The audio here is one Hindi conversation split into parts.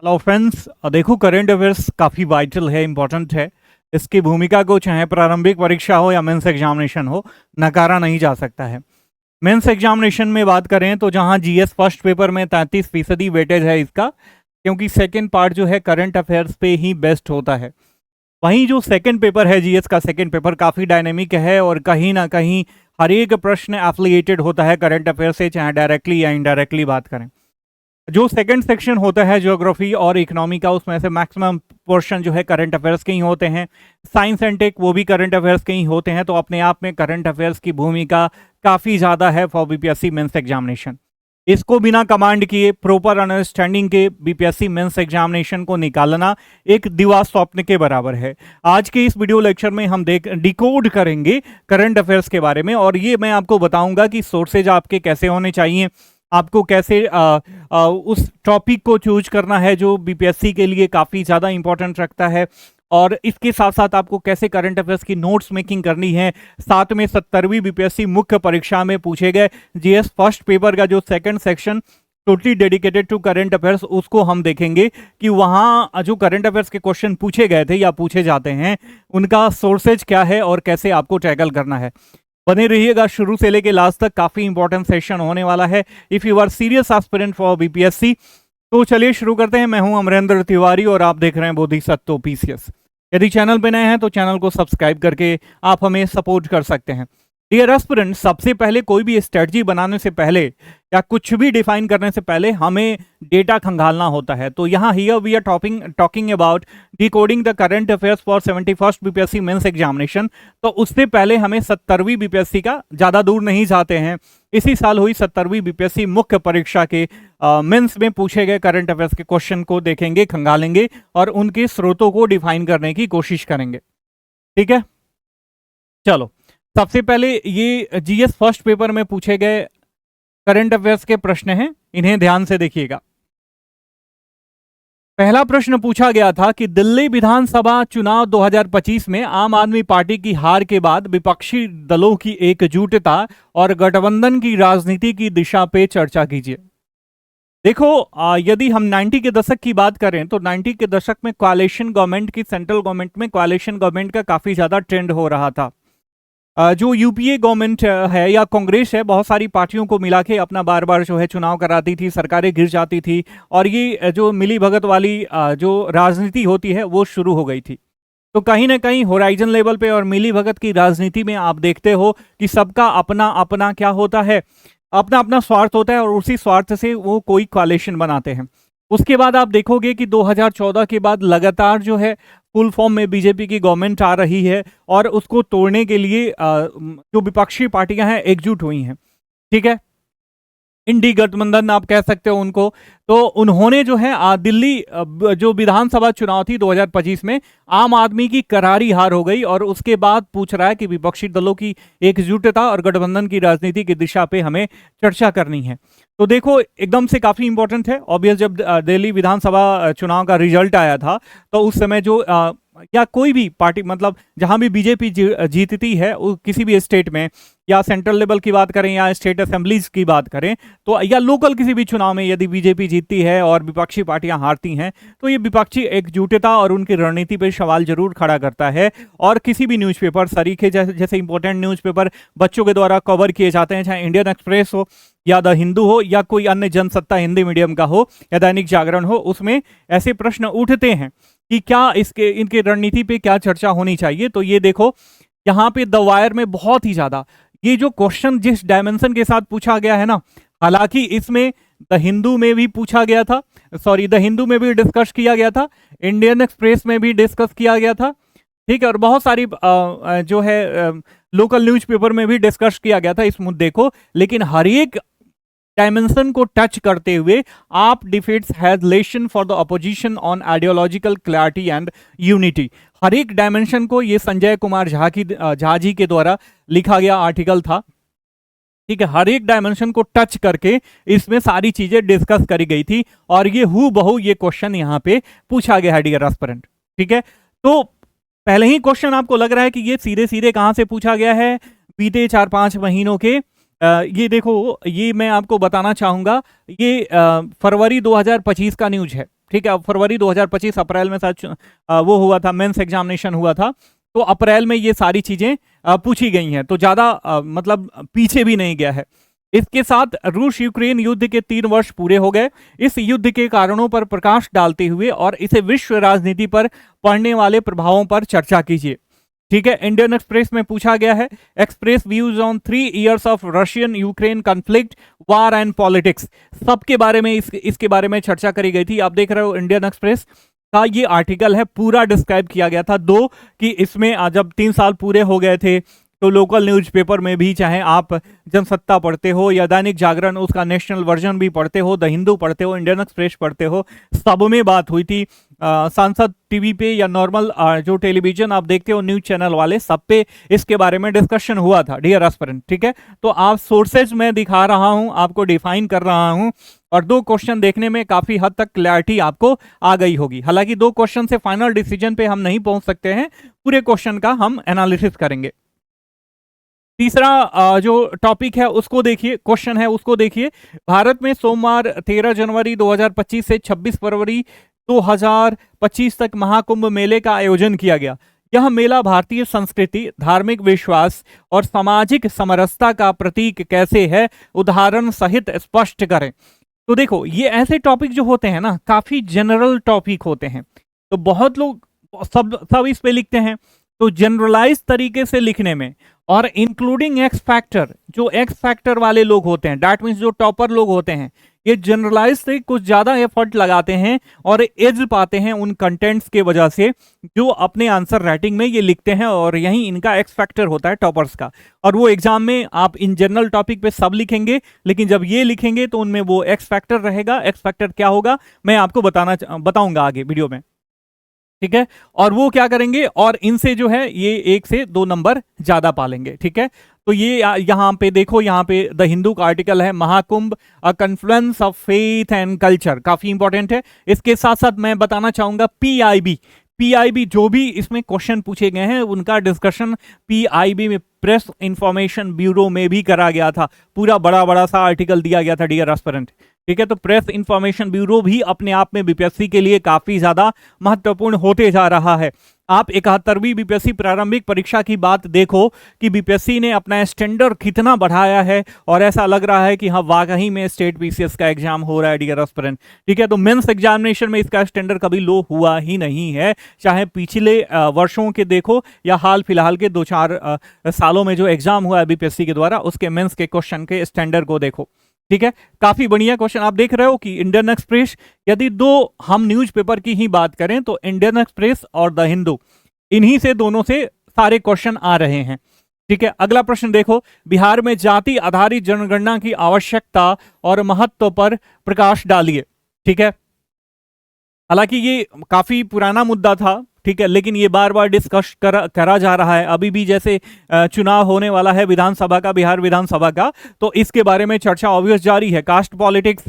हेलो फ्रेंड्स, देखो करंट अफेयर्स काफ़ी वाइटल है, इम्पोर्टेंट है। इसकी भूमिका को चाहे प्रारंभिक परीक्षा हो या मेंस एग्जामिनेशन हो, नकारा नहीं जा सकता है। मेंस एग्जामिनेशन में बात करें तो जहां जीएस फर्स्ट पेपर में 33% वेटेज है इसका, क्योंकि सेकंड पार्ट जो है करंट अफेयर्स पे ही बेस्ट होता है। वहीं जो सेकंड पेपर है जीएस का सेकंड पेपर काफ़ी डायनेमिक है और कहीं ना कहीं हर एक प्रश्न एफिलिएटेड होता है करंट अफेयर से, चाहे डायरेक्टली या इनडायरेक्टली बात करें। जो सेकंड सेक्शन होता है ज्योग्राफी और इकोनॉमी का, उसमें से मैक्सिमम पोर्शन जो है करंट अफेयर्स के ही होते हैं। साइंस एंड टेक वो भी करंट अफेयर्स के ही होते हैं। तो अपने आप में करंट अफेयर्स की भूमिका काफ़ी ज़्यादा है फॉर बीपीएससी मेंस एग्जामिनेशन। इसको बिना कमांड किए, प्रॉपर अंडरस्टैंडिंग के बीपीएससी मेंस एग्जामिनेशन को निकालना एक दिवा स्वप्न के बराबर है। आज के इस वीडियो लेक्चर में हम डिकोड करेंगे करंट अफेयर्स के बारे में, और ये मैं आपको बताऊंगा कि सोर्सेज आपके कैसे होने चाहिए, आपको कैसे उस टॉपिक को चूज करना है जो बीपीएससी के लिए काफ़ी ज़्यादा इंपॉर्टेंट रखता है, और इसके साथ साथ आपको कैसे करंट अफेयर्स की नोट्स मेकिंग करनी है। साथ में 70वीं बीपीएससी मुख्य परीक्षा में पूछे गए जीएस फर्स्ट पेपर का जो second section totally dedicated to current affairs, उसको हम देखेंगे कि वहाँ जो करंट अफेयर्स के क्वेश्चन पूछे गए थे या पूछे जाते हैं उनका सोर्सेज क्या है और कैसे आपको टैकल करना है। बने रहिएगा शुरू से लेके लास्ट तक, काफी इंपॉर्टेंट सेशन होने वाला है if you are serious aspirant for BPSC. तो चलिए शुरू करते हैं। मैं हूं अमरेंद्र तिवारी और आप देख रहे हैं बोधिसत्व पीसीएस। यदि चैनल पे नए हैं तो चैनल को सब्सक्राइब करके आप हमें सपोर्ट कर सकते हैं। डियर एस्पिरेंट, सबसे पहले कोई भी स्ट्रेटजी बनाने से पहले या कुछ भी डिफाइन करने से पहले हमें डेटा खंगालना होता है। तो यहाँ here we are talking about decoding the current affairs for 71st BPSC mains examination. तो उससे पहले हमें 70वीं बीपीएससी का, ज़्यादा दूर नहीं जाते हैं, इसी साल हुई 70वीं बीपीएससी मुख्य परीक्षा के मेंस में पूछे गए करंट अफेयर्स के क्वेश्चन को देखेंगे, खंगालेंगे और उनके स्रोतों को डिफाइन करने की कोशिश करेंगे। ठीक है, चलो सबसे पहले ये जीएस फर्स्ट पेपर में पूछे गए करंट अफेयर्स के प्रश्न हैं, इन्हें ध्यान से देखिएगा। पहला प्रश्न पूछा गया था कि दिल्ली विधानसभा चुनाव 2025 में आम आदमी पार्टी की हार के बाद विपक्षी दलों की एकजुटता और गठबंधन की राजनीति की दिशा पे चर्चा कीजिए। देखो, यदि हम 90 के दशक की बात करें तो 90 के दशक में कोalition गवर्नमेंट की, सेंट्रल गवर्नमेंट में कोalition गवर्नमेंट का काफी ज्यादा ट्रेंड हो रहा था। जो यूपीए गवर्नमेंट है या कांग्रेस है, बहुत सारी पार्टियों को मिला के अपना बार बार जो है चुनाव कराती थी, सरकारें गिर जाती थी, और ये जो मिली भगत वाली जो राजनीति होती है वो शुरू हो गई थी। तो कहीं ना कहीं होराइजन लेवल पे और मिली भगत की राजनीति में आप देखते हो कि सबका अपना अपना क्या होता है, अपना अपना स्वार्थ होता है, और उसी स्वार्थ से वो कोई कोalition बनाते हैं। उसके बाद आप देखोगे कि 2014 के बाद लगातार जो है फुल फॉर्म में बीजेपी की गवर्नमेंट आ रही है, और उसको तोड़ने के लिए जो विपक्षी पार्टियां हैं एकजुट हुई हैं। ठीक है, इंडी गठबंधन आप कह सकते हो उनको। तो उन्होंने जो है दिल्ली जो विधानसभा चुनाव थी 2025 में आम आदमी की करारी हार हो गई, और उसके बाद पूछ रहा है कि विपक्षी दलों की एकजुटता और गठबंधन की राजनीति की दिशा पे हमें चर्चा करनी है। तो देखो, एकदम से काफी इंपॉर्टेंट है। ऑब्वियस, जब दिल्ली विधानसभा चुनाव का रिजल्ट आया था तो उस समय जो या कोई भी पार्टी, मतलब जहां भी बीजेपी जीतती है किसी भी स्टेट में, या सेंट्रल लेवल की बात करें या स्टेट असेंबलीज की बात करें, तो या लोकल किसी भी चुनाव में यदि बीजेपी जीतती है और विपक्षी पार्टियां हारती हैं, तो ये विपक्षी एकजुटता और उनकी रणनीति पर सवाल जरूर खड़ा करता है। और किसी भी न्यूज़पेपर, सरीखे जैसे इंपॉर्टेंट न्यूज़पेपर बच्चों के द्वारा कवर किए जाते हैं, चाहे इंडियन एक्सप्रेस हो या द हिंदू हो या कोई अन्य जनसत्ता हिंदी मीडियम का हो या दैनिक जागरण हो, उसमें ऐसे प्रश्न उठते हैं कि क्या इनके रणनीति पे क्या चर्चा होनी चाहिए। तो ये देखो, यहाँ पे द वायर में बहुत ही ज्यादा ये जो क्वेश्चन जिस डायमेंशन के साथ पूछा गया है ना, हालांकि इसमें द हिंदू में भी पूछा गया था, द हिंदू में भी डिस्कस किया गया था, इंडियन एक्सप्रेस में भी डिस्कस किया गया था, ठीक है, और बहुत सारी जो है लोकल न्यूज़पेपर में भी डिस्कस किया गया था इस मुद्दे को। लेकिन हर एक डायमेंशन को टच करते हुए आप defeats as lesson for the opposition on ideological clarity and unity, हर एक डायमेंशन को, ये संजय कुमार झा जी के द्वारा लिखा गया आर्टिकल था। ठीक है, हर एक डायमेंशन को टच करके इसमें सारी चीजें डिस्कस करी गई थी, और ये हूबहू ये क्वेश्चन यहाँ पे पूछा गया है डियर एस्पिरेंट। ठीक है, तो पहले ही क्वेश्चन आपको लग रहा है कि ये सीधे सीधे कहां से पूछा गया है, बीते 4-5 महीनों के ये देखो, ये मैं आपको बताना चाहूंगा, ये फरवरी 2025 का न्यूज है। ठीक है, फरवरी 2025 अप्रैल में शायद वो हुआ था, मेंस एग्जामिनेशन हुआ था, तो अप्रैल में ये सारी चीजें पूछी गई हैं, तो ज्यादा मतलब पीछे भी नहीं गया है। इसके साथ रूस यूक्रेन युद्ध के 3 वर्ष पूरे हो गए। इस युद्ध के कारणों पर प्रकाश डालते हुए और इसे विश्व राजनीति पर पड़ने वाले प्रभावों पर चर्चा कीजिए। ठीक है, इंडियन एक्सप्रेस में पूछा गया है, express views on 3 years of Russian Ukraine conflict, war and politics, सबके बारे में इसके बारे में चर्चा करी गई थी। आप देख रहे हो इंडियन एक्सप्रेस का ये आर्टिकल है, पूरा डिस्क्राइब किया गया था। दो कि इसमें जब 3 साल पूरे हो गए थे तो लोकल न्यूज़पेपर में भी, चाहे आप जनसत्ता पढ़ते हो या दैनिक जागरण उसका नेशनल वर्जन भी पढ़ते हो, द हिंदू पढ़ते हो, इंडियन एक्सप्रेस पढ़ते हो, सब में बात हुई थी। सांसद टीवी पे या नॉर्मल जो टेलीविजन आप देखते हो न्यूज चैनल वाले, सब पे इसके बारे में डिस्कशन हुआ था डियर एस्पिरेंट। ठीक है, तो आप सोर्सेज में दिखा रहा हूं, आपको डिफाइन कर रहा हूं, और 2 क्वेश्चन देखने में काफी हद तक क्लैरिटी आपको आ गई होगी। हालांकि 2 क्वेश्चन से फाइनल डिसीजन पे हम नहीं पहुंच सकते हैं, पूरे क्वेश्चन का हम एनालिसिस करेंगे। तीसरा जो टॉपिक है उसको देखिए, क्वेश्चन है उसको देखिए। भारत में सोमवार 13 जनवरी 2025 से 26 फरवरी 2025 तक महाकुंभ मेले का आयोजन किया गया। यह मेला भारतीय संस्कृति, धार्मिक विश्वास और सामाजिक समरसता का प्रतीक कैसे है, उदाहरण सहित स्पष्ट करें। तो देखो, ये ऐसे टॉपिक जो होते हैं ना, काफी जनरल टॉपिक होते हैं, तो बहुत लोग सब इस पे लिखते हैं। तो जनरलाइज तरीके से लिखने में और इंक्लूडिंग एक्स फैक्टर, जो एक्स फैक्टर वाले लोग होते हैं, दैट मीन्स जो टॉपर लोग होते हैं, ये जनरलाइज से कुछ ज्यादा एफर्ट लगाते हैं और एज पाते हैं उन कंटेंट्स के वजह से जो अपने आंसर राइटिंग में ये लिखते हैं, और यही इनका एक्स फैक्टर होता है टॉपर्स का। और वो एग्जाम में आप इन जनरल टॉपिक पे सब लिखेंगे, लेकिन जब ये लिखेंगे तो उनमें वो एक्स फैक्टर रहेगा। एक्स फैक्टर क्या होगा मैं आपको बताऊंगा आगे वीडियो में। ठीक है, और वो क्या करेंगे, और इनसे जो है ये 1 से 2 नंबर ज्यादा पालेंगे। ठीक है, तो ये यहाँ पे देखो, यहाँ पे द हिंदू का आर्टिकल है, Mahakumbh a confluence of faith and culture, काफी इंपॉर्टेंट है। इसके साथ साथ मैं बताना चाहूंगा पीआईबी जो भी इसमें क्वेश्चन पूछे गए हैं उनका डिस्कशन पीआईबी में, प्रेस इंफॉर्मेशन ब्यूरो में भी करा गया था। पूरा बड़ा सा आर्टिकल दिया गया था डियर एस्पिरेंट। ठीक है, तो प्रेस इंफॉर्मेशन ब्यूरो भी अपने आप में बीपीएससी के लिए काफी ज्यादा महत्वपूर्ण होते जा रहा है। आप 71वीं बीपीएससी प्रारंभिक परीक्षा की बात देखो कि बीपीएससी ने अपना स्टैंडर्ड कितना बढ़ाया है, और ऐसा लग रहा है कि हाँ वाकई में स्टेट बीसीएस का एग्जाम हो रहा है डियर एस्पिरेंट। ठीक है, तो मेंस एग्जामिनेशन में इसका स्टैंडर्ड कभी लो हुआ ही नहीं है, चाहे पिछले वर्षों के देखो या हाल फिलहाल के 2-4 सालों में जो एग्जाम हुआ है बीपीएससी के द्वारा, उसके मेंस के क्वेश्चन के स्टैंडर्ड को देखो। ठीक है, काफी बढ़िया क्वेश्चन। आप देख रहे हो कि इंडियन एक्सप्रेस, यदि 2 हम न्यूज़पेपर की ही बात करें तो इंडियन एक्सप्रेस और द हिंदू, इन्हीं से दोनों से सारे क्वेश्चन आ रहे हैं। ठीक है, अगला प्रश्न देखो, बिहार में जाति आधारित जनगणना की आवश्यकता और महत्व पर प्रकाश डालिए। ठीक है, हालांकि ये काफी पुराना मुद्दा था, ठीक है, लेकिन ये बार बार डिस्कस करा जा रहा है। अभी भी जैसे चुनाव होने वाला है विधानसभा का, बिहार विधानसभा का, तो इसके बारे में चर्चा ऑब्वियस जारी है। कास्ट पॉलिटिक्स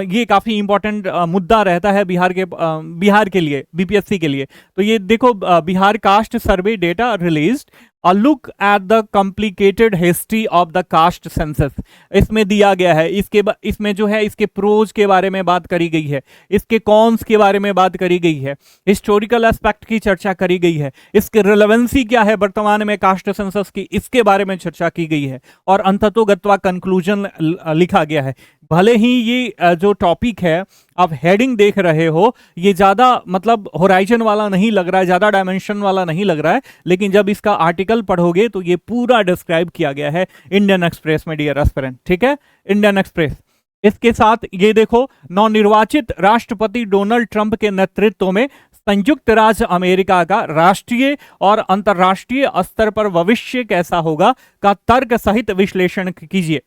ये काफी इंपॉर्टेंट मुद्दा रहता है बिहार के लिए, बीपीएससी के लिए। तो ये देखो, Bihar cast survey data released, A look at the complicated history of the caste census, इसमें दिया गया है। इसमें जो है इसके प्रोज के बारे में बात करी गई है, इसके कॉन्स के बारे में बात करी गई है, हिस्टोरिकल एस्पेक्ट की चर्चा करी गई है, इसकी रिलेवेंसी क्या है वर्तमान में कास्ट सेंसस की, इसके बारे में चर्चा की गई है, और अंततोगत्वा कंक्लूजन लिखा गया है। भले ही ये जो टॉपिक है आप हेडिंग देख रहे हो, ये ज्यादा मतलब होराइजन वाला नहीं लग रहा है, ज्यादा डायमेंशन वाला नहीं लग रहा है, लेकिन जब इसका आर्टिकल पढ़ोगे तो ये पूरा डिस्क्राइब किया गया है इंडियन एक्सप्रेस में डियर एस्पिरेंट। ठीक है, इंडियन एक्सप्रेस। इसके साथ ये देखो, नवनिर्वाचित राष्ट्रपति डोनाल्ड ट्रंप के नेतृत्व में संयुक्त राज्य अमेरिका का राष्ट्रीय और अंतर्राष्ट्रीय स्तर पर भविष्य कैसा होगा का तर्क सहित विश्लेषण कीजिए।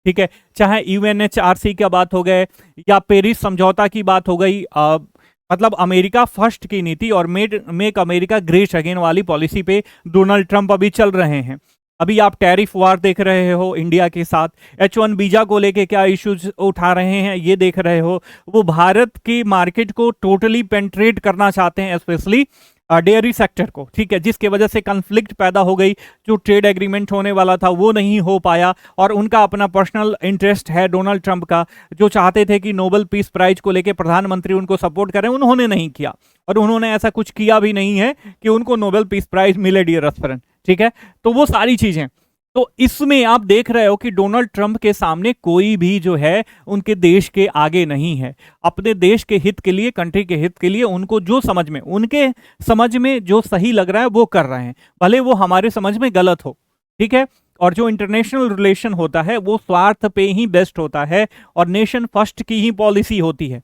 ठीक है, चाहे यूएनएचआरसी की बात हो गए या पेरिस समझौता की बात हो गई, मतलब अमेरिका फर्स्ट की नीति और मेक अमेरिका ग्रेट अगेन वाली पॉलिसी पे डोनाल्ड ट्रंप अभी चल रहे हैं। अभी आप टैरिफ वार देख रहे हो इंडिया के साथ, H1 वीजा को लेके क्या इश्यूज उठा रहे हैं ये देख रहे हो। वो भारत की मार्केट को टोटली पेंट्रेट करना चाहते हैं, स्पेशली डेयरी सेक्टर को, ठीक है, जिसके वजह से कन्फ्लिक्ट पैदा हो गई, जो ट्रेड एग्रीमेंट होने वाला था वो नहीं हो पाया, और उनका अपना पर्सनल इंटरेस्ट है डोनाल्ड ट्रंप का, जो चाहते थे कि नोबेल पीस प्राइज को लेकर प्रधानमंत्री उनको सपोर्ट करें, उन्होंने नहीं किया, और उन्होंने ऐसा कुछ किया भी नहीं है कि उनको नोबेल पीस प्राइज मिले, डियर एस्पिरेंट, ठीक है। तो वो सारी चीजें, तो इसमें आप देख रहे हो कि डोनाल्ड ट्रंप के सामने कोई भी जो है उनके देश के आगे नहीं है। अपने देश के हित के लिए, कंट्री के हित के लिए, उनको जो समझ में, उनके समझ में जो सही लग रहा है वो कर रहे हैं, भले वो हमारे समझ में गलत हो, ठीक है। और जो इंटरनेशनल रिलेशन होता है वो स्वार्थ पे ही बेस्ट होता है, और नेशन फर्स्ट की ही पॉलिसी होती है।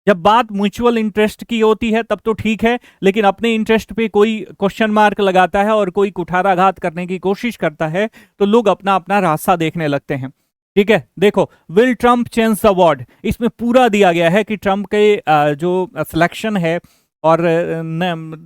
जब बात म्यूचुअल इंटरेस्ट की होती है तब तो ठीक है, लेकिन अपने इंटरेस्ट पे कोई क्वेश्चन मार्क लगाता है और कोई कुठाराघात करने की कोशिश करता है तो लोग अपना अपना रास्ता देखने लगते हैं, ठीक है। देखो, will Trump change the world, इसमें पूरा दिया गया है कि ट्रंप के जो सिलेक्शन है और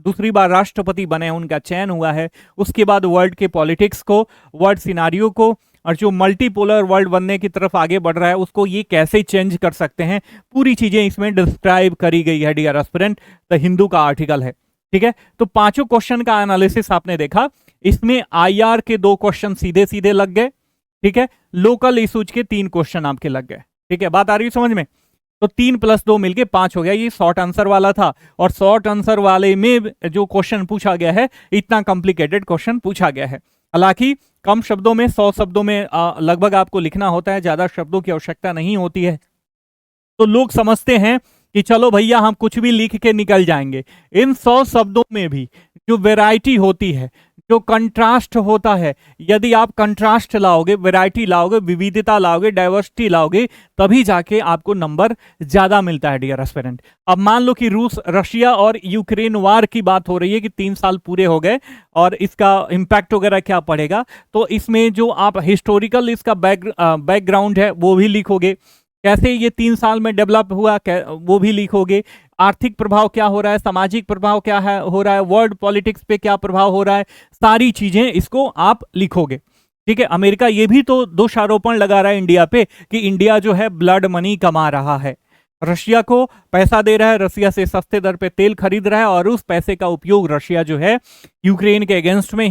दूसरी बार राष्ट्रपति बने, उनका चयन हुआ है, उसके बाद वर्ल्ड के पॉलिटिक्स को, वर्ल्ड सिनारियो को, और जो मल्टीपोलर वर्ल्ड बनने की तरफ आगे बढ़ रहा है उसको ये कैसे चेंज कर सकते हैं, पूरी चीजें इसमें डिस्क्राइब करी गई है, डियर एस्पिरेंट। द हिंदू का आर्टिकल है, ठीक है। तो पांचों क्वेश्चन का एनालिसिस आपने देखा, इसमें आईआर के 2 क्वेश्चन सीधे सीधे लग गए, ठीक है। लोकल इशूज के 3 क्वेश्चन आपके लग गए, ठीक है। बात आ रही है समझ में? तो 3 + 2 मिलके 5 हो गया। ये शॉर्ट आंसर वाला था, और शॉर्ट आंसर वाले में जो क्वेश्चन पूछा गया है, इतना कॉम्प्लिकेटेड क्वेश्चन पूछा गया है। हालांकि कम शब्दों में, 100 शब्दों में लगभग आपको लिखना होता है, ज्यादा शब्दों की आवश्यकता नहीं होती है। तो लोग समझते हैं कि चलो भैया हम कुछ भी लिख के निकल जाएंगे। इन 100 शब्दों में भी जो वैरायटी होती है, जो कंट्रास्ट होता है, यदि आप कंट्रास्ट लाओगे, वैरायटी लाओगे, विविधता लाओगे, डाइवर्सिटी लाओगे, तभी जाके आपको नंबर ज्यादा मिलता है, डियर एस्पिरेंट। अब मान लो कि रूस, रशिया और यूक्रेन वार की बात हो रही है कि 3 साल पूरे हो गए और इसका इंपैक्ट वगैरह क्या पड़ेगा, तो इसमें जो आप हिस्टोरिकल इसका बैकग्राउंड है वो भी लिखोगे, कैसे ये 3 साल में डेवलप हुआ वो भी लिखोगे, आर्थिक प्रभाव क्या हो रहा है, सामाजिक प्रभाव क्या है हो रहा है, वर्ल्ड पॉलिटिक्स पे क्या प्रभाव हो रहा है, सारी चीजें इसको आप लिखोगे, ठीक है। अमेरिका ये भी तो दोषारोपण लगा रहा है इंडिया पे कि इंडिया जो है ब्लड मनी कमा रहा है, रशिया को पैसा दे रहा है, रशिया से सस्ते दर पे तेल खरीद रहा है, और उस पैसे का उपयोग रशिया जो है यूक्रेन के अगेंस्ट में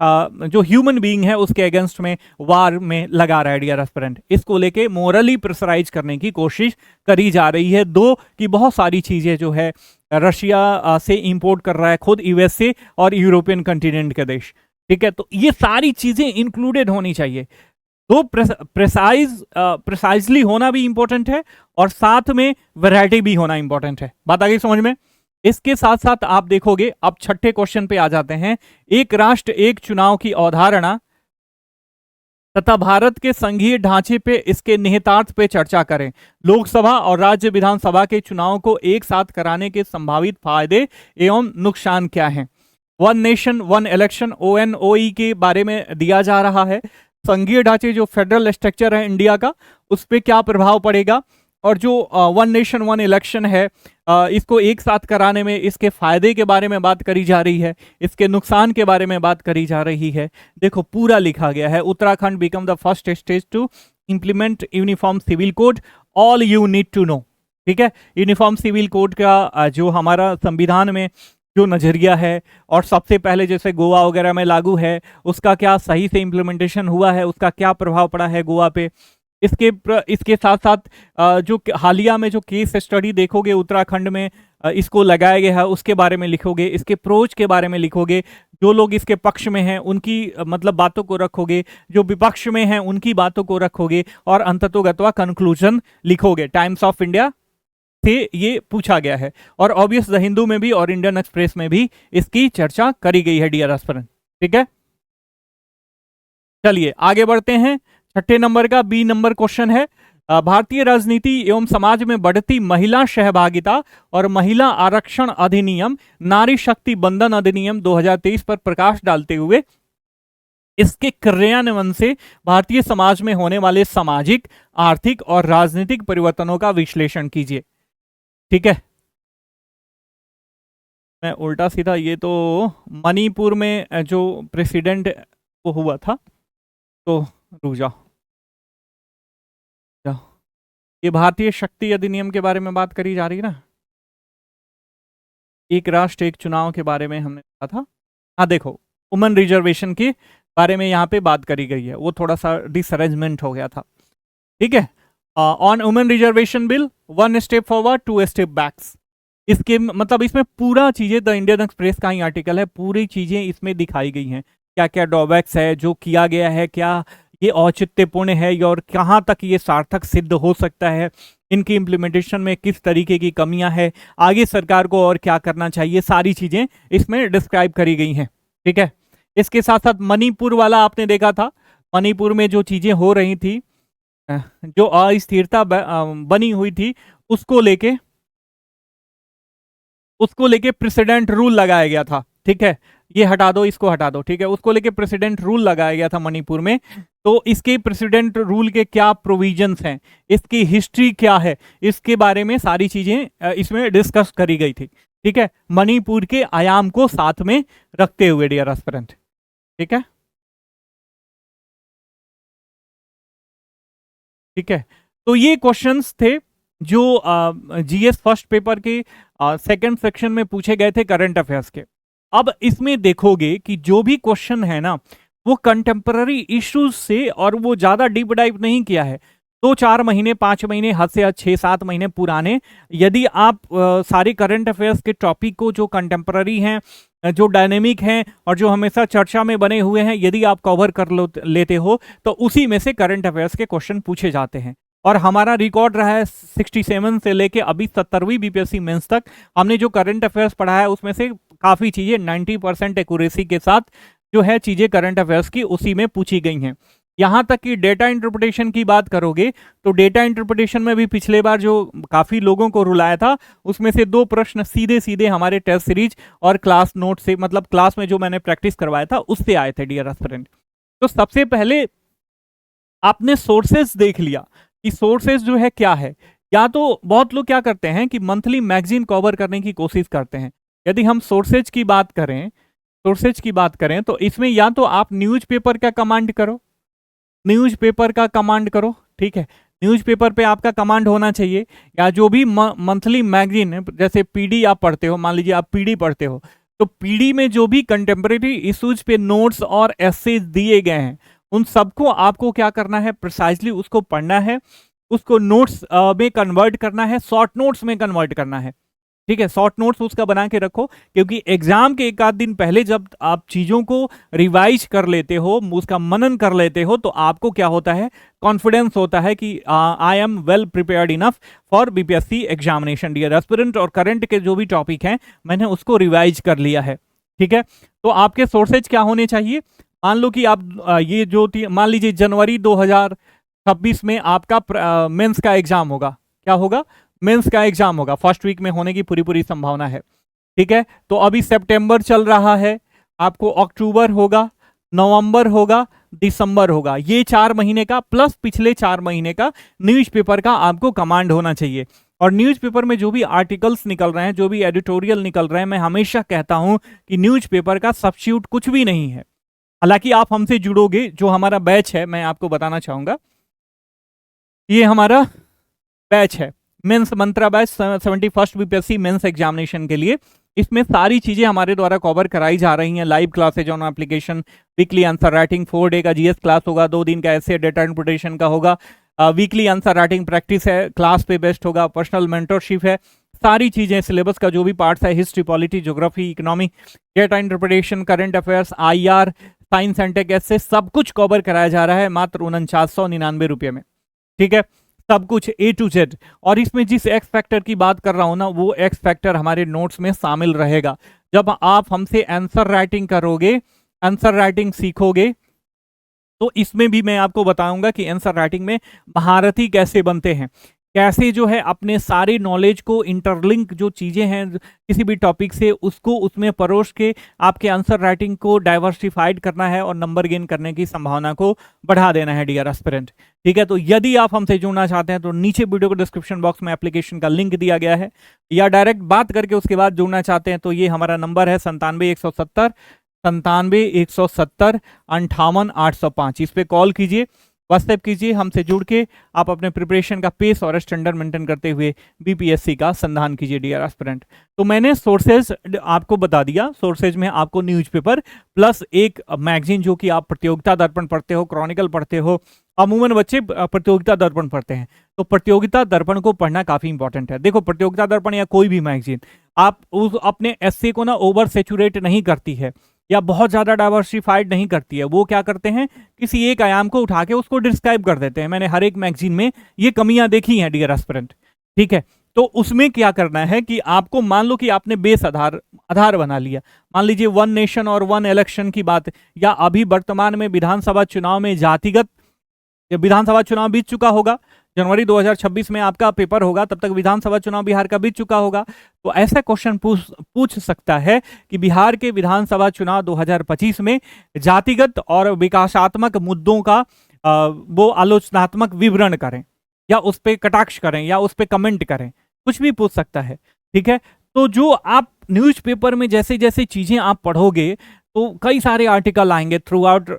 जो ह्यूमन बीइंग है उसके अगेंस्ट में वार में लगा रहा है, डियर एस्पिरेंट। इसको लेके मोरली प्रेशराइज करने की कोशिश करी जा रही है। दो कि बहुत सारी चीजें जो है रशिया से इंपोर्ट कर रहा है खुद यूएसए और यूरोपियन कंटिनेंट के देश, ठीक है। तो ये सारी चीजें इंक्लूडेड होनी चाहिए। तो प्रिसाइजली होना भी इंपॉर्टेंट है, और साथ में वैरायटी भी होना इंपॉर्टेंट है। बात आ गई समझ में? इसके साथ साथ आप देखोगे, अब छठे क्वेश्चन पे आ जाते हैं, एक राष्ट्र एक चुनाव की अवधारणा तथा भारत के संघीय ढांचे पे इसके निहितार्थ पे चर्चा करें। लोकसभा और राज्य विधानसभा के चुनाव को एक साथ कराने के संभावित फायदे एवं नुकसान क्या हैं। 1 नेशन 1 इलेक्शन ONOE के बारे में दिया जा रहा है। संघीय ढांचे जो फेडरल स्ट्रक्चर है इंडिया का, उस पर क्या प्रभाव पड़ेगा, और जो 1 नेशन 1 इलेक्शन है इसको एक साथ कराने में इसके फायदे के बारे में बात करी जा रही है, इसके नुकसान के बारे में बात करी जा रही है। देखो पूरा लिखा गया है। Uttarakhand become the first state to implement uniform civil code, all you need to know, ठीक है। यूनिफॉर्म सिविल कोड का जो हमारा संविधान में जो नजरिया है, और सबसे पहले जैसे गोवा वगैरह में लागू है, उसका क्या सही से इम्प्लीमेंटेशन हुआ है, उसका क्या प्रभाव पड़ा है गोवा पे। इसके साथ साथ जो हालिया में जो केस स्टडी देखोगे उत्तराखंड में इसको लगाया गया है, उसके बारे में लिखोगे, इसके प्रोज के बारे में लिखोगे, जो लोग इसके पक्ष में हैं उनकी मतलब बातों को रखोगे, जो विपक्ष में हैं उनकी बातों को रखोगे, और अंततोगत्वा कंक्लूजन लिखोगे। टाइम्स ऑफ इंडिया से ये पूछा गया है, और ऑब्वियस द हिंदू में भी और इंडियन एक्सप्रेस में भी इसकी चर्चा करी गई है, डियर एस्पिरेंट, ठीक है। चलिए आगे बढ़ते हैं। छठे नंबर का बी नंबर क्वेश्चन है, भारतीय राजनीति एवं समाज में बढ़ती महिला सहभागिता और महिला आरक्षण अधिनियम, नारी शक्ति बंधन अधिनियम 2023 पर प्रकाश डालते हुए इसके क्रियान्वयन से भारतीय समाज में होने वाले सामाजिक, आर्थिक और राजनीतिक परिवर्तनों का विश्लेषण कीजिए, ठीक है। मैं उल्टा सीधा, ये तो मणिपुर में जो प्रेसिडेंट वो हुआ था, तो रुक जाओ, ये भारतीय शक्ति अधिनियम के बारे में बात करी जा रही है ना। एक राष्ट्र एक चुनाव के बारे में हमने कहा था। हाँ देखो, वुमेन रिजर्वेशन के बारे में यहाँ पे बात करी गई है, वो थोड़ा सा डिसअरेंजमेंट हो गया था। ठीक है, on women reservation bill 1 step forward 2 step backs. इसके मतलब इसमें पूरा चीजें, द इंडियन एक्सप्रेस का ही आर्टिकल है, पूरी चीजें इसमें दिखाई गई हैं, क्या क्या ड्रॉबैक्स है जो किया गया है, क्या ये औचित्यपूर्ण है और कहाँ तक ये सार्थक सिद्ध हो सकता है, इनकी इम्प्लीमेंटेशन में किस तरीके की कमियां हैं, आगे सरकार को और क्या करना चाहिए, सारी चीजें इसमें डिस्क्राइब करी गई हैं। ठीक है, इसके साथ साथ मणिपुर वाला आपने देखा था, मणिपुर में जो चीजें हो रही थी, जो अस्थिरता बनी हुई थी, उसको लेके प्रेसिडेंट रूल लगाया गया था। ठीक है, ये हटा दो, इसको हटा दो। ठीक है, उसको लेके प्रेसिडेंट रूल लगाया गया था मणिपुर में। तो इसके प्रेसिडेंट रूल के क्या प्रोविजंस हैं, इसकी हिस्ट्री क्या है, इसके बारे में सारी चीजें इसमें डिस्कस करी गई थी। ठीक है, मणिपुर के आयाम को साथ में रखते हुए डियर एस्पिरेंट। ठीक है, ठीक है, तो ये क्वेश्चंस थे जो जीएस फर्स्ट पेपर के सेकंड सेक्शन में पूछे गए थे करंट अफेयर्स के। अब इसमें देखोगे कि जो भी क्वेश्चन है ना, वो कंटेम्पररी इश्यूज से, और वो ज्यादा डीप डाइव नहीं किया है, 2-4 महीने 5 महीने हद से हद 6-7 महीने पुराने, यदि आप सारे करंट अफेयर्स के टॉपिक को जो कंटेम्पररी हैं, जो डायनेमिक हैं और जो हमेशा चर्चा में बने हुए हैं, यदि आप कवर कर लेते हो तो उसी में से करंट अफेयर्स के क्वेश्चन पूछे जाते हैं। और हमारा रिकॉर्ड रहा है 67 से लेके अभी 70वीं बीपीएससी मेंस तक, हमने जो करंट अफेयर्स पढ़ा है उसमें से काफ़ी चीज़ें 90% एक्यूरेसी के साथ जो है चीज़ें करंट अफेयर्स की उसी में पूछी गई हैं। यहाँ तक कि डेटा इंटरप्रिटेशन की बात करोगे तो डेटा इंटरप्रिटेशन में भी पिछले बार जो काफ़ी लोगों को रुलाया था, उसमें से 2 प्रश्न सीधे सीधे हमारे टेस्ट सीरीज और क्लास नोट से, मतलब क्लास में जो मैंने प्रैक्टिस करवाया था उससे आए थे डियर एस्पिरेंट। तो सबसे पहले आपने सोर्सेज देख लिया कि सोर्सेज जो है क्या है। या तो बहुत लोग क्या करते हैं कि मंथली मैगजीन कवर करने की कोशिश करते हैं। यदि हम सोर्सेज की बात करें तो इसमें या तो आप न्यूज़पेपर का कमांड करो, ठीक है, न्यूज़पेपर पे आपका कमांड होना चाहिए, या जो भी मंथली मैगजीन है, जैसे पीडी आप पढ़ते हो, मान लीजिए आप पीडी पढ़ते हो, तो पीडी में जो भी कंटेम्प्रेरी इश्यूज पे नोट्स और एसेज दिए गए हैं, उन सबको आपको क्या करना है, प्रिसाइजली उसको पढ़ना है, उसको नोट्स में कन्वर्ट करना है, शॉर्ट नोट्स में कन्वर्ट करना है। ठीक है, शॉर्ट नोट्स उसका बना के रखो, क्योंकि एग्जाम के 1 आध दिन पहले जब आप चीजों को रिवाइज कर लेते हो, उसका मनन कर लेते हो, तो आपको क्या होता है, कॉन्फिडेंस होता है कि I am well prepared enough for BPSC examination dear aspirant, और करंट के जो भी टॉपिक हैं मैंने उसको रिवाइज कर लिया है। ठीक है, तो आपके सोर्सेज क्या होने चाहिए, मान लो कि आप ये जो मान लीजिए जनवरी 2026 में आपका मेंस का एग्जाम होगा, क्या होगा, मेंस का एग्जाम होगा, फर्स्ट वीक में होने की पूरी संभावना है। ठीक है, तो अभी सितंबर चल रहा है, आपको अक्टूबर होगा, नवंबर होगा, दिसंबर होगा, ये 4 महीने का प्लस पिछले 4 महीने का न्यूज़पेपर का आपको कमांड होना चाहिए। और न्यूज़पेपर में जो भी आर्टिकल्स निकल रहे हैं, जो भी एडिटोरियल निकल रहे हैं, मैं हमेशा कहता हूं कि न्यूज़पेपर का सब्स्टिट्यूट कुछ भी नहीं है। हालांकि आप हमसे जुड़ोगे, जो हमारा बैच है, मैं आपको बताना चाहूंगा, ये हमारा बैच है mains mantra batch 71st BPSC mains examination के लिए। इसमें सारी चीजें हमारे द्वारा कवर कराई जा रही हैं, live classes on application, weekly answer writing, 4 day का जीएस क्लास होगा, 2 दिन का ऐसे डेटा इंटरप्रिटेशन का होगा, वीकली आंसर राइटिंग प्रैक्टिस है, क्लास पे बेस्ट होगा, पर्सनल मेंटरशिप है, सारी चीजें, सिलेबस का जो भी पार्ट्स है, history, polity, geography, economy, data interpretation, current affairs, IR, science and tech, ऐसे सब कुछ कवर कराया जा रहा है मात्र 4999 रुपये में। ठीक है, सब कुछ ए टू जेड। और इसमें जिस एक्स फैक्टर की बात कर रहा हूं ना, वो एक्स फैक्टर हमारे नोट्स में शामिल रहेगा। जब आप हमसे आंसर राइटिंग करोगे, आंसर राइटिंग सीखोगे, तो इसमें भी मैं आपको बताऊंगा कि आंसर राइटिंग में महारथी कैसे बनते हैं, कैसे जो है अपने सारे नॉलेज को इंटरलिंक जो चीज़ें हैं किसी भी टॉपिक से, उसको उसमें परोस के आपके आंसर राइटिंग को डाइवर्सिफाइड करना है और नंबर गेन करने की संभावना को बढ़ा देना है डियर एस्पिरेंट। ठीक है, तो यदि आप हमसे जुड़ना चाहते हैं तो नीचे वीडियो को डिस्क्रिप्शन बॉक्स में एप्लीकेशन का लिंक दिया गया है, या डायरेक्ट बात करके उसके बाद जुड़ना चाहते हैं तो ये हमारा नंबर है 97 170 58 805, इस पर कॉल कीजिए। व्हाट्सएप कीजिए, हमसे जुड़ के आप अपने प्रिपरेशन का पेस और स्टैंडर्ड मेंटेन करते हुए बीपीएससी का संधान कीजिए डियर एस्पिरेंट। तो मैंने सोर्सेज आपको बता दिया। सोर्सेज में आपको न्यूज़पेपर प्लस एक मैगजीन जो कि आप प्रतियोगिता दर्पण पढ़ते हो, क्रॉनिकल पढ़ते हो, अमूमन बच्चे प्रतियोगिता दर्पण पढ़ते हैं, तो प्रतियोगिता दर्पण को पढ़ना काफी इंपॉर्टेंट है। देखो, प्रतियोगिता दर्पण या कोई भी मैगजीन आप उस अपने एस्से को ना ओवर सेचुरेट नहीं करती है या बहुत ज्यादा डाइवर्सिफाइड नहीं करती है। वो क्या करते हैं, किसी एक आयाम को उठा के उसको डिस्क्राइब कर देते हैं। मैंने हर एक मैगजीन में ये कमियां देखी हैं डियर एस्पिरेंट, ठीक है। तो उसमें क्या करना है कि आपको, मान लो कि आपने बेस आधार बना लिया, मान लीजिए वन नेशन और वन इलेक्शन की बात, या अभी वर्तमान में विधानसभा चुनाव में जातिगत, विधानसभा चुनाव बीत चुका होगा, जनवरी 2026 में आपका पेपर होगा, तब तक विधानसभा चुनाव बिहार का बीत चुका होगा। तो ऐसा क्वेश्चन पूछ सकता है कि बिहार के विधानसभा चुनाव 2025 में जातिगत और विकासात्मक मुद्दों का वो आलोचनात्मक विवरण करें, या उस पर कटाक्ष करें, या उस पर कमेंट करें, कुछ भी पूछ सकता है, ठीक है। तो जो आप न्यूज़पेपर में जैसे जैसे चीजें आप पढ़ोगे, तो कई सारे आर्टिकल आएंगे थ्रू आउट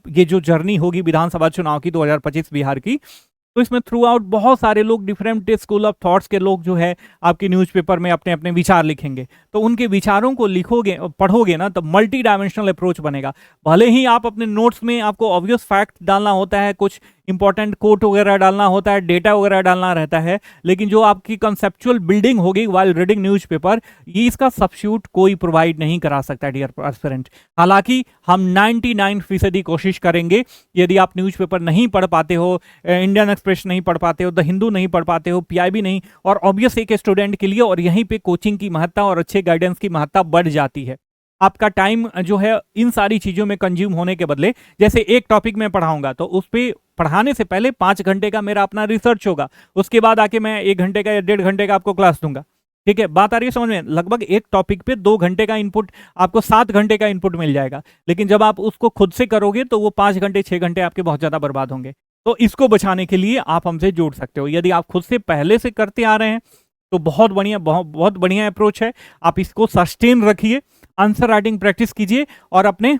ये जो जर्नी होगी विधानसभा चुनाव की 2025 बिहार की। तो इसमें थ्रू आउट बहुत सारे लोग, डिफरेंट स्कूल ऑफ थॉट्स के लोग जो है आपके न्यूज़पेपर में अपने अपने विचार लिखेंगे। तो उनके विचारों को लिखोगे, पढ़ोगे ना, तो मल्टी डायमेंशनल अप्रोच बनेगा। भले ही आप अपने नोट्स में आपको ऑब्वियस फैक्ट डालना होता है, कुछ इंपॉर्टेंट कोट वगैरह डालना होता है, डेटा वगैरह डालना रहता है, लेकिन जो आपकी कंसेप्चुअल बिल्डिंग होगी वाइल रीडिंग न्यूज़पेपर, ये इसका सब्स्टिट्यूट कोई प्रोवाइड नहीं करा सकता डियर एस्पिरेंट। हालांकि हम 99% कोशिश करेंगे। यदि आप न्यूज़पेपर नहीं पढ़ पाते हो, इंडियन एक्सप्रेस नहीं पढ़ पाते हो, द हिंदू नहीं पढ़ पाते हो, पीआईबी नहीं, और ऑब्वियस एक स्टूडेंट के लिए, और यहीं पे कोचिंग की महत्ता और अच्छे गाइडेंस की महत्ता बढ़ जाती है। आपका टाइम जो है इन सारी चीजों में कंज्यूम होने के बदले, जैसे एक टॉपिक में पढ़ाऊंगा तो उस पर पढ़ाने से पहले 5 घंटे का मेरा अपना रिसर्च होगा, उसके बाद आके मैं 1 घंटे का या 1.5 घंटे का आपको क्लास दूंगा, ठीक है। बात आ रही है समझ में? लगभग एक टॉपिक पे 2 घंटे का इनपुट, आपको 7 घंटे का इनपुट मिल जाएगा। लेकिन जब आप उसको खुद से करोगे तो वो 5 घंटे 6 घंटे आपके बहुत ज्यादा बर्बाद होंगे। तो इसको बचाने के लिए आप हमसे जुड़ सकते हो। यदि आप खुद से पहले से करते आ रहे हैं तो बहुत बढ़िया, बहुत बढ़िया अप्रोच है। आप इसको सस्टेन रखिए, आंसर राइटिंग प्रैक्टिस कीजिए, और अपने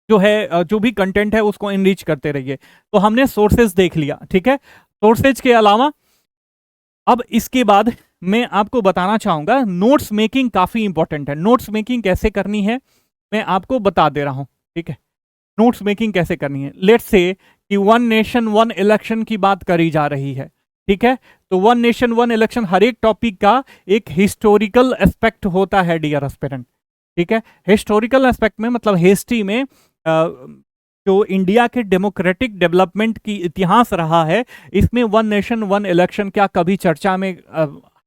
जो है जो भी कंटेंट है उसको इनरिच करते रहिए। तो हमने सोर्सेज देख लिया, ठीक है। सोर्सेज के अलावा अब इसके बाद मैं आपको बताना चाहूंगा, नोट्स मेकिंग काफी इंपॉर्टेंट है। नोट्स मेकिंग कैसे करनी है मैं आपको बता दे रहा हूं, ठीक है। नोट्स मेकिंग कैसे करनी है, लेट्स से कि वन नेशन वन इलेक्शन की बात करी जा रही है, ठीक है। तो वन नेशन वन इलेक्शन, हर एक टॉपिक का एक हिस्टोरिकल एस्पेक्ट होता है डियर एस्पिरेंट, ठीक है। हिस्टोरिकल एस्पेक्ट में मतलब हिस्ट्री में जो इंडिया के डेमोक्रेटिक डेवलपमेंट की इतिहास रहा है, इसमें वन नेशन वन इलेक्शन क्या कभी चर्चा में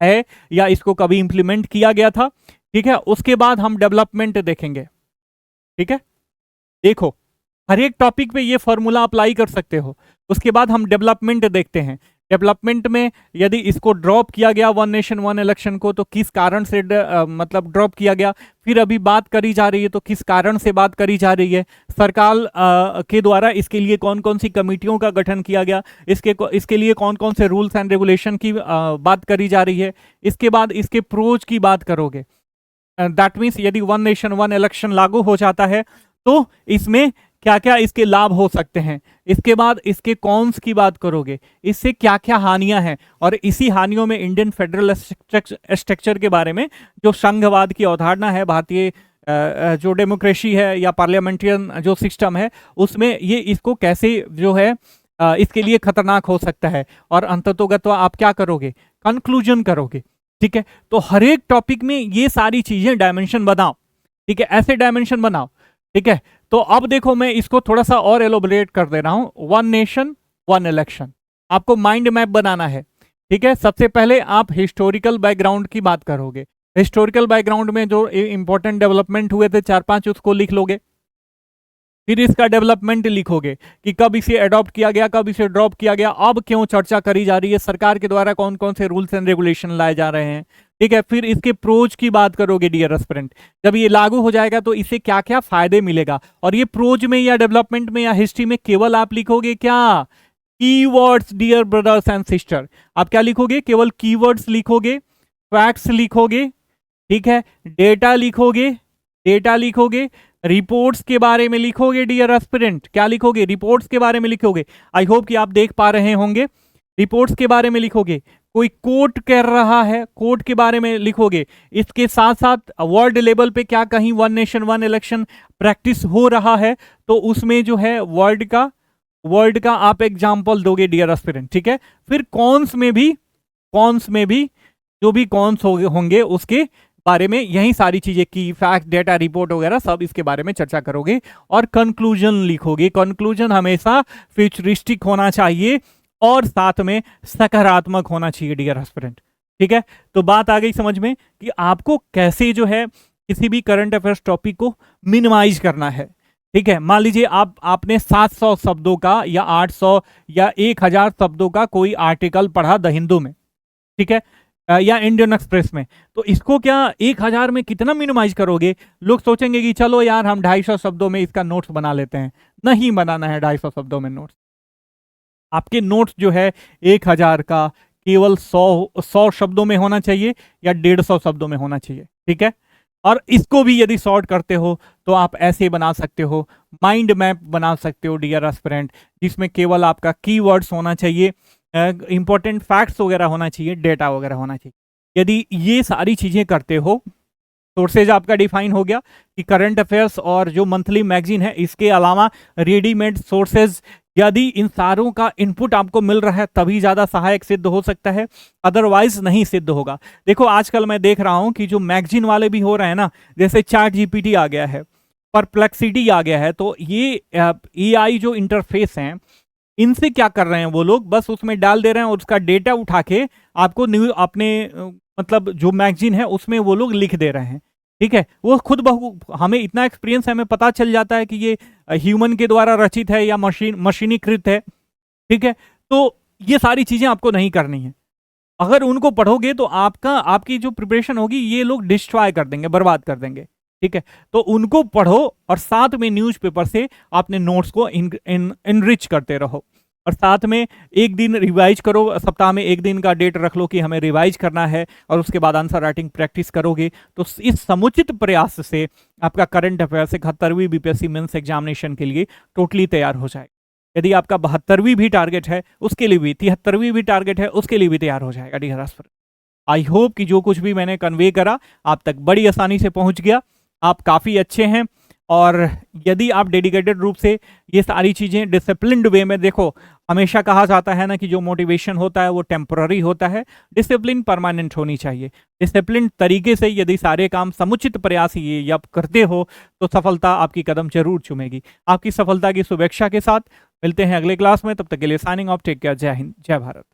है या इसको कभी इंप्लीमेंट किया गया था, ठीक है। उसके बाद हम डेवलपमेंट देखेंगे, ठीक है। देखो, हर एक टॉपिक पे ये फॉर्मूला अप्लाई कर सकते हो। उसके बाद हम डेवलपमेंट देखते हैं। डेवलपमेंट में यदि इसको ड्रॉप किया गया वन नेशन वन इलेक्शन को, तो किस कारण से मतलब ड्रॉप किया गया। फिर अभी बात करी जा रही है तो किस कारण से बात करी जा रही है, सरकार के द्वारा इसके लिए कौन कौन सी कमेटियों का गठन किया गया, इसके लिए कौन कौन से रूल्स एंड रेगुलेशन की बात करी जा रही है। इसके बाद इसके प्रोज की बात करोगे, दैट मीन्स यदि वन नेशन वन इलेक्शन लागू हो जाता है तो इसमें क्या क्या इसके लाभ हो सकते हैं। इसके बाद इसके कॉन्स की बात करोगे, इससे क्या क्या हानियां हैं, और इसी हानियों में इंडियन फेडरल स्ट्रक्चर के बारे में, जो संघवाद की अवधारणा है, भारतीय जो डेमोक्रेसी है या पार्लियामेंट्रियन जो सिस्टम है, उसमें ये इसको कैसे जो है इसके लिए खतरनाक हो सकता है, और अंततोगत्वा आप क्या करोगे, कंक्लूजन करोगे, ठीक है। तो हर एक टॉपिक में ये सारी चीजें डायमेंशन बनाओ, ठीक है, ऐसे डायमेंशन बनाओ, ठीक है। तो अब देखो, मैं इसको थोड़ा सा और एलोबरेट कर दे रहा हूं। वन नेशन वन इलेक्शन, आपको माइंड मैप बनाना है, ठीक है। सबसे पहले आप हिस्टोरिकल बैकग्राउंड की बात करोगे। हिस्टोरिकल बैकग्राउंड में जो इंपॉर्टेंट डेवलपमेंट हुए थे 4-5, उसको लिख लोगे। फिर इसका डेवलपमेंट लिखोगे कि कब इसे अडॉप्ट किया गया, कब इसे ड्रॉप किया गया, अब क्यों चर्चा करी जा रही है, सरकार के द्वारा कौन कौन से रूल्स एंड रेगुलेशन लाए जा रहे हैं, ठीक है। फिर इसके प्रोज की बात करोगे डियर एस्पिरेंट, जब ये लागू हो जाएगा तो इससे क्या क्या फायदे मिलेगा। और ये प्रोज में या डेवलपमेंट में या हिस्ट्री में केवल आप लिखोगे क्या, keywords dear brothers and sister. आप क्या लिखोगे, केवल कीवर्ड्स लिखोगे, फैक्ट्स लिखोगे, ठीक है, डेटा लिखोगे, रिपोर्ट्स के बारे में लिखोगे डियर एस्पिरेंट, क्या लिखोगे? रिपोर्ट्स के बारे में लिखोगे। आई होप कि आप देख पा रहे होंगे, रिपोर्ट्स के बारे में लिखोगे। कोई कोर्ट कर रहा है, कोर्ट के बारे में लिखोगे। इसके साथ साथ वर्ल्ड लेवल पे क्या कहीं one nation one election practice हो रहा है, तो उसमें जो है वर्ल्ड का आप एग्जाम्पल दोगे डियर एस्पिरेंट, ठीक है। फिर कॉन्स में भी जो भी कॉन्स होंगे उसके बारे में यही सारी चीजें की फैक्ट, डेटा, रिपोर्ट वगैरह सब इसके बारे में चर्चा करोगे। और कंक्लूजन लिखोगे। कंक्लूजन हमेशा फ्यूचरिस्टिक होना चाहिए और साथ में सकारात्मक होना चाहिए डियर एस्पिरेंट, ठीक है। तो बात आ गई समझ में कि आपको कैसे जो है किसी भी करंट अफेयर्स टॉपिक को मिनिमाइज करना है, ठीक है। मान लीजिए आपने 700 शब्दों का या 800 या 1000 शब्दों का कोई आर्टिकल पढ़ा द हिंदू में, ठीक है, या इंडियन एक्सप्रेस में, तो इसको क्या 1000 में कितना मिनिमाइज करोगे? लोग सोचेंगे कि चलो यार हम 250 शब्दों में इसका नोट्स बना लेते हैं। नहीं बनाना है 250 शब्दों में नोट्स। आपके नोट्स जो है 1000 का केवल 100 शब्दों में होना चाहिए या 150 शब्दों में होना चाहिए, ठीक है। और इसको भी यदि शॉर्ट करते हो तो आप ऐसे बना सकते हो, माइंड मैप बना सकते हो डियर एस्पिरेंट, जिसमें केवल आपका कीवर्ड्स होना चाहिए, इंपॉर्टेंट फैक्ट्स वगैरह होना चाहिए, डेटा वगैरह होना चाहिए। यदि ये सारी चीजें करते हो, सोर्सेज आपका डिफाइन हो गया कि करंट अफेयर्स और जो मंथली मैगजीन है, इसके अलावा रेडीमेड सोर्सेज, यदि इन सारों का इनपुट आपको मिल रहा है तभी ज्यादा सहायक सिद्ध हो सकता है, अदरवाइज नहीं सिद्ध होगा। देखो आजकल मैं देख रहा हूं कि जो मैगजीन वाले भी हो रहे हैं ना, जैसे चैट जीपीटी आ गया है, परप्लेक्सिटी आ गया है, तो ये एआई जो इंटरफेस हैं, इनसे क्या कर रहे हैं वो लोग, बस उसमें डाल दे रहे हैं और उसका डेटा उठा के आपको न्यूज अपने मतलब जो मैगजीन है उसमें वो लोग लिख दे रहे हैं, ठीक है। वो खुद हमें इतना एक्सपीरियंस है, हमें पता चल जाता है कि ये ह्यूमन के द्वारा रचित है या मशीनीकृत है, ठीक है। तो ये सारी चीजें आपको नहीं करनी है। अगर उनको पढ़ोगे तो आपकी जो प्रिपरेशन होगी ये लोग डिस्ट्रॉय कर देंगे, बर्बाद कर देंगे, ठीक है। तो उनको पढ़ो और साथ में न्यूज़पेपर से अपने नोट्स को इनरिच करते रहो, और साथ में एक दिन रिवाइज करो, सप्ताह में एक दिन का डेट रख लो कि हमें रिवाइज करना है, और उसके बाद आंसर राइटिंग प्रैक्टिस करोगे तो इस समुचित प्रयास से आपका करंट अफेयर्स 71वीं बीपीएससी मेंस एग्जामिनेशन के लिए टोटली तैयार हो जाएगा। यदि आपका 72वीं भी टारगेट है उसके लिए भी, 73वीं भी टारगेट है उसके लिए भी तैयार हो जाएगा डियर एस्पिरेंट। आई होप कि जो कुछ भी मैंने कन्वे करा आप तक बड़ी आसानी से पहुंच गया। आप काफ़ी अच्छे हैं, और यदि आप डेडिकेटेड रूप से ये सारी चीज़ें डिसिप्लिन्ड वे में, देखो हमेशा कहा जाता है ना कि जो मोटिवेशन होता है वो टेम्पररी होता है, डिसिप्लिन परमानेंट होनी चाहिए। डिसिप्लिन तरीके से यदि सारे काम समुचित प्रयास ये आप करते हो तो सफलता आपकी कदम जरूर चूमेगी। आपकी सफलता की शुभेच्छा के साथ मिलते हैं अगले क्लास में, तब तक के लिए साइनिंग ऑफ, टेक केयर, जय हिंद, जय भारत।